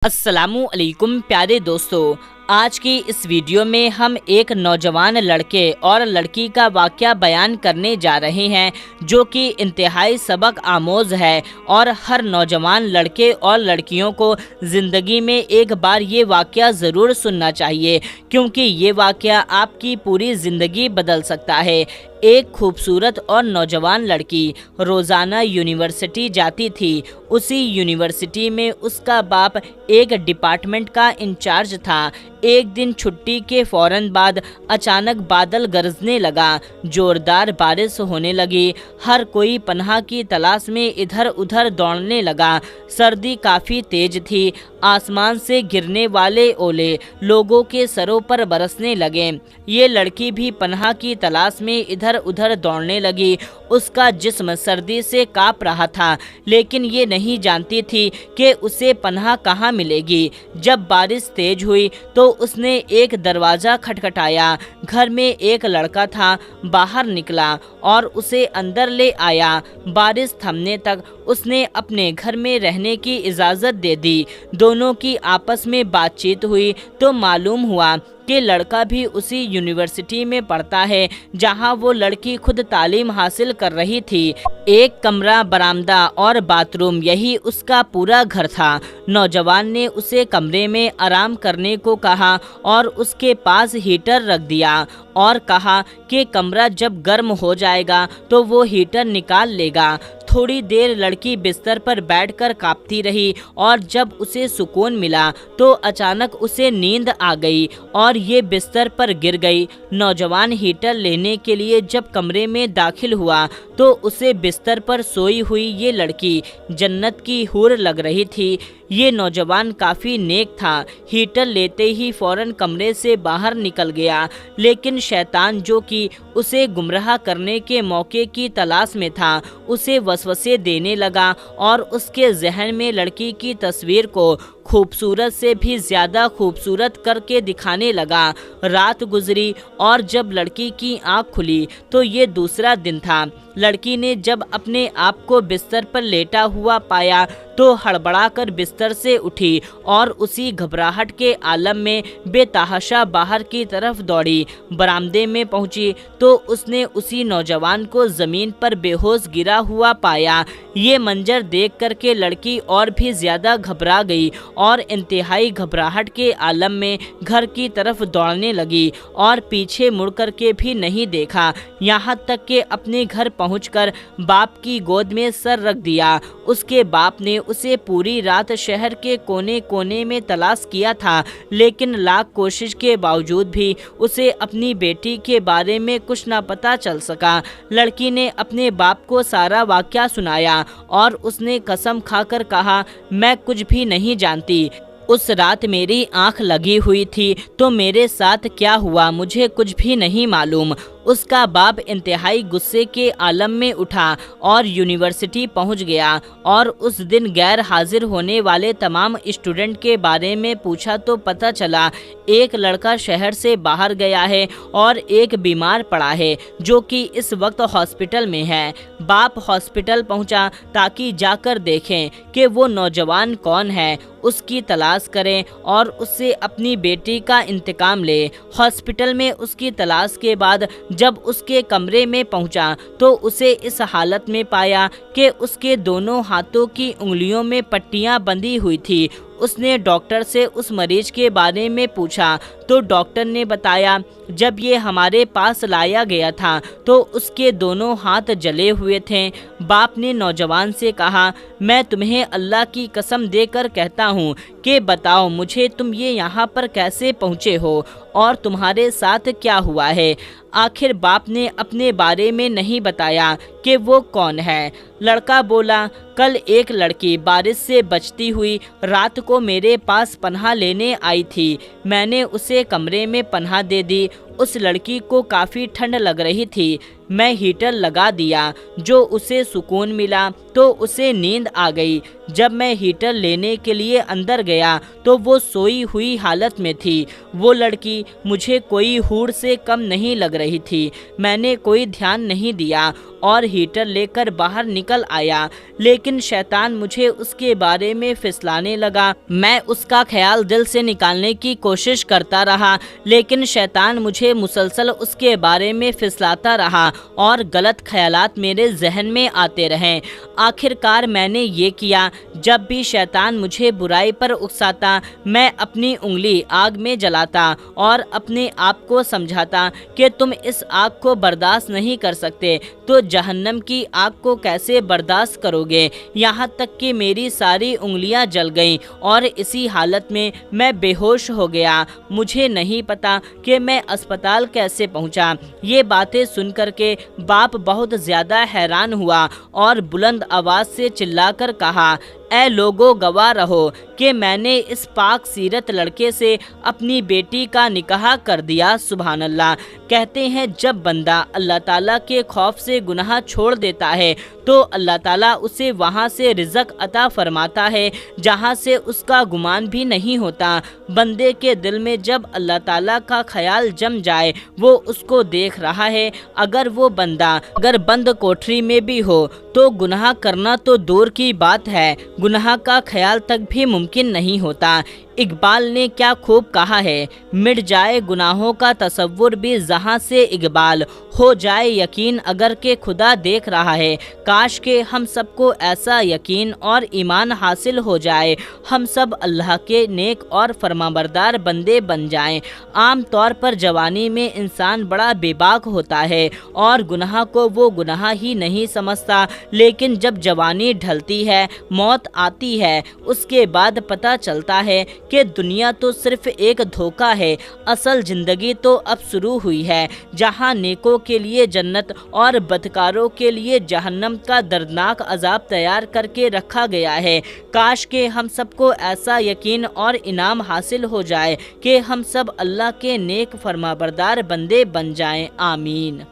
अस्सलामु अलैकुम प्यारे दोस्तों, आज की इस वीडियो में हम एक नौजवान लड़के और लड़की का वाक़या बयान करने जा रहे हैं जो कि इंतहाई सबक आमोज़ है और हर नौजवान लड़के और लड़कियों को ज़िंदगी में एक बार ये वाक़या ज़रूर सुनना चाहिए, क्योंकि ये वाक़या आपकी पूरी ज़िंदगी बदल सकता है। एक खूबसूरत और नौजवान लड़की रोज़ाना यूनिवर्सिटी जाती थी। उसी यूनिवर्सिटी में उसका बाप एक डिपार्टमेंट का इंचार्ज था। एक दिन छुट्टी के फ़ौरन बाद अचानक बादल गरजने लगा, ज़ोरदार बारिश होने लगी। हर कोई पनाह की तलाश में इधर उधर दौड़ने लगा। सर्दी काफ़ी तेज थी। आसमान से गिरने वाले ओले लोगों के सरों पर बरसने लगे। ये लड़की भी पनाह की तलाश में इधर उधर दौड़ने लगी। उसका जिस्म सर्दी से काँप रहा था, लेकिन ये नहीं जानती थी कि उसे पनाह कहाँ मिलेगी। जब बारिश तेज हुई तो उसने एक दरवाज़ा खटखटाया। घर में एक लड़का था। बाहर निकला और उसे अंदर ले आया। बारिश थमने तक उसने अपने घर में रहने की इजाज़त दे दी। दोनों की आपस में बातचीत हुई तो मालूम हुआ कि लड़का भी उसी यूनिवर्सिटी में पढ़ता है जहां वो लड़की खुद तालीम हासिल कर रही थी। एक कमरा, बरामदा और बाथरूम, यही उसका पूरा घर था। नौजवान ने उसे कमरे में आराम करने को कहा और उसके पास हीटर रख दिया और कहा कि कमरा जब गर्म हो जाएगा तो वो हीटर निकाल लेगा। थोड़ी देर लड़की बिस्तर पर बैठकर कांपती रही और जब उसे सुकून मिला तो अचानक उसे नींद आ गई और ये बिस्तर पर गिर गई। नौजवान हीटर लेने के लिए जब कमरे में दाखिल हुआ तो उसे बिस्तर पर सोई हुई ये लड़की जन्नत की हूर लग रही थी। ये नौजवान काफ़ी नेक था। हीटर लेते ही फ़ौरन कमरे से बाहर निकल गया, लेकिन शैतान जो कि उसे गुमराह करने के मौके की तलाश में था, उसे वसवसे देने लगा और उसके जहन में लड़की की तस्वीर को खूबसूरत से भी ज़्यादा खूबसूरत करके दिखाने लगा। रात गुजरी और जब लड़की की आँख खुली तो ये दूसरा दिन था। लड़की ने जब अपने आप को बिस्तर पर लेटा हुआ पाया तो हड़बड़ा कर बिस्तर से उठी और उसी घबराहट के आलम में बेतहाशा बाहर की तरफ दौड़ी। बरामदे में पहुंची तो उसने उसी नौजवान को ज़मीन पर बेहोश गिरा हुआ पाया। ये मंजर देख कर के लड़की और भी ज़्यादा घबरा गई और इंतहाई घबराहट के आलम में घर की तरफ दौड़ने लगी और पीछे मुड़ कर के भी नहीं देखा। यहाँ तक कि अपने घर पहुंचकर बाप की गोद में सर रख दिया। उसके बाप ने उसे पूरी रात शहर के कोने कोने में तलाश किया था, लेकिन लाख कोशिश के बावजूद भी उसे अपनी बेटी के बारे में कुछ न पता चल सका। लड़की ने अपने बाप को सारा वाक़या सुनाया और उसने कसम खाकर कहा, मैं कुछ भी नहीं जानती। उस रात मेरी आंख लगी हुई थी तो मेरे साथ क्या हुआ मुझे कुछ भी नहीं मालूम। उसका बाप इंतहाई गुस्से के आलम में उठा और यूनिवर्सिटी पहुंच गया और उस दिन गैर हाजिर होने वाले तमाम स्टूडेंट के बारे में पूछा तो पता चला एक लड़का शहर से बाहर गया है और एक बीमार पड़ा है जो कि इस वक्त हॉस्पिटल में है। बाप हॉस्पिटल पहुंचा ताकि जाकर देखें कि वो नौजवान कौन है, उसकी तलाश करें और उससे अपनी बेटी का इंतकाम ले। हॉस्पिटल में उसकी तलाश के बाद जब उसके कमरे में पहुंचा तो उसे इस हालत में पाया कि उसके दोनों हाथों की उंगलियों में पट्टियां बंधी हुई थी। उसने डॉक्टर से उस मरीज के बारे में पूछा तो डॉक्टर ने बताया जब ये हमारे पास लाया गया था तो उसके दोनों हाथ जले हुए थे। बाप ने नौजवान से कहा, मैं तुम्हें अल्लाह की कसम देकर कहता हूँ कि बताओ मुझे तुम ये यहाँ पर कैसे पहुँचे हो और तुम्हारे साथ क्या हुआ है। आखिर बाप ने अपने बारे में नहीं बताया कि वो कौन है। लड़का बोला, कल एक लड़की बारिश से बचती हुई रात को मेरे पास पनाह लेने आई थी। मैंने उसे कमरे में पनाह दे दी। उस लड़की को काफ़ी ठंड लग रही थी। मैं हीटर लगा दिया। जो उसे सुकून मिला तो उसे नींद आ गई। जब मैं हीटर लेने के लिए अंदर गया तो वो सोई हुई हालत में थी। वो लड़की मुझे कोई हूर से कम नहीं लग रही थी। मैंने कोई ध्यान नहीं दिया और हीटर लेकर बाहर निकल आया, लेकिन शैतान मुझे उसके बारे में फिसलाने लगा। मैं उसका ख्याल दिल से निकालने की कोशिश करता रहा, लेकिन शैतान मुझे मुसलसल उसके बारे में फिसलाता रहा और गलत ख्यालात मेरे जहन में आते रहे। आखिरकार मैंने ये किया, जब भी शैतान मुझे बुराई पर उकसाता मैं अपनी उंगली आग में जलाता और अपने आप को समझाता कि तुम इस आग को बर्दाश्त नहीं कर सकते तो जहन्नम की आग को कैसे बर्दाश्त करोगे। यहाँ तक कि मेरी सारी उंगलियां जल गईं और इसी हालत में मैं बेहोश हो गया। मुझे नहीं पता कि मैं अस्पताल कैसे पहुँचा। ये बातें सुनकर के बाप बहुत ज़्यादा हैरान हुआ और बुलंद आवाज़ से चिल्लाकर कहा, ऐ लोगो गवाह रहो कि मैंने इस पाक सीरत लड़के से अपनी बेटी का निकाह कर दिया। सुभान अल्लाह। कहते हैं जब बंदा अल्लाह ताला के खौफ से गुनाह छोड़ देता है तो अल्लाह ताला उसे वहाँ से रिज़्क़ अता फरमाता है जहाँ से उसका गुमान भी नहीं होता। बंदे के दिल में जब अल्लाह ताला का ख्याल जम जाए वो उसको देख रहा है। अगर वो बंदा अगर बंद कोठरी में भी हो तो गुनाह करना तो दूर की बात है, गुनाह का ख्याल तक भी मुमकिन नहीं होता। इकबाल ने क्या खूब कहा है, मिट जाए गुनाहों का तसव्वुर भी जहाँ से इकबाल, हो जाए यकीन अगर के खुदा देख रहा है। काश के हम सबको ऐसा यकीन और ईमान हासिल हो जाए, हम सब अल्लाह के नेक और फरमाबरदार बंदे बन जाएं। आम तौर पर जवानी में इंसान बड़ा बेबाक होता है और गुनाह को वो गुनाह ही नहीं समझता, लेकिन जब जवानी ढलती है, मौत आती है, उसके बाद पता चलता है कि दुनिया तो सिर्फ एक धोखा है। असल ज़िंदगी तो अब शुरू हुई है, जहां नेकों के लिए जन्नत और बदकारों के लिए जहन्नम का दर्दनाक अजाब तैयार करके रखा गया है। काश के हम सबको ऐसा यकीन और इनाम हासिल हो जाए कि हम सब अल्लाह के नेक फरमाबरदार बंदे बन जाएं। आमीन।